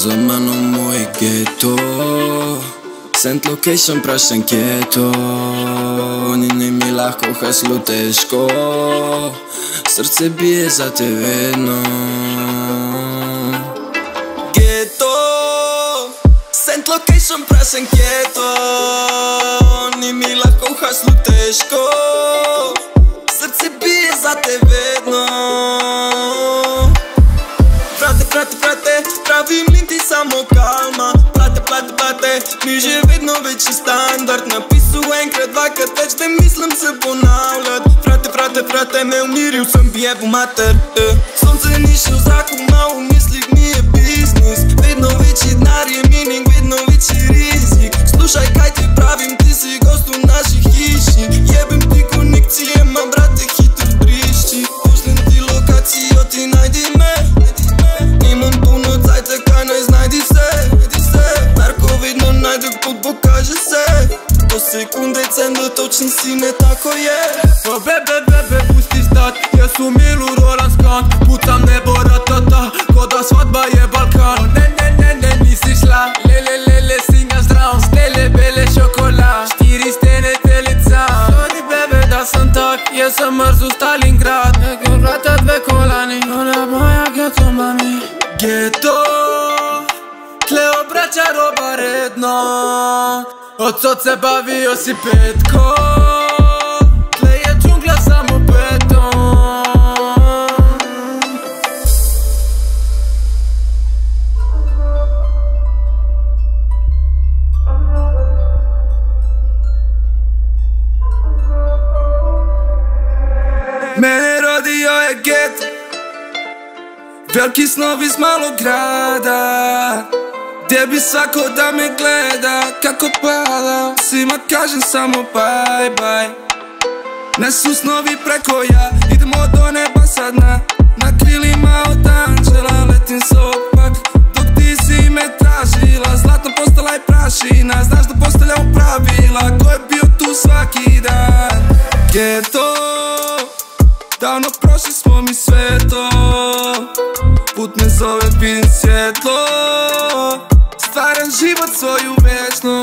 za mnom moj geto. Send location prašen keto. Ni mi lahko, haslo teško. Srce bije za te vedno. Geto. Send location prašen keto. Ni mi lahko, haslo teško. Srce bije za te vedno. Frate, pravim linti samo kalma. Plate, mi že vedno večji standard. Napisal enkrat, dvakrat več, da mislim se ponavljat. Frate, me umiril sem, bi jebo mater. Sonce ni še v zraku, malo v mislih mi je biznis. Vedno večji denar je meaning, vedno večji rizik. Slušaj, kaj ti pravim, ti si gost v naši hiši. Jebem ti konekcije, ma brate, hitro prišči. Pošljem ti lokacijo, ti najdi me. Nimam puno cajta, kaj naj znajdi se. Narko vedno najde, pot pokaže se. Do sekunde cendo, točen si ne tako je. Pa bebe, pusti stat. Jaz u milu rolam skant. Pucam nebo ratata, ko da svadba je Balkan. Ne, nisi šla. Lele, singa zdrav. Stele, bele, šokolad. 4 stene, telica. Sorry bebe, da sam tak. Jaz sem mrzu Stalingrad. Nekaj vrata, 2 kolani. Ona moja geto mami. Geto. Tle obraća roba redno. Od sod se bavio si petko. Tle je džungla samo beton. Mene rodio je geto. Veliki snovi s malog grada, gdje bi svako da me gleda kako pada. Svima kažem samo bye bye. Nesu snovi preko ja, idemo do neba sad na krilima od anđela. Letim s ovog pak, dok ti si me tražila. Zlatna postala je prašina, znaš da postavljamo pravila. Ko je bio tu svaki dan? Geto, davno prošli smo mi sve to. Put me zove, vidim svjetlo. Stvaram život svoju večnost.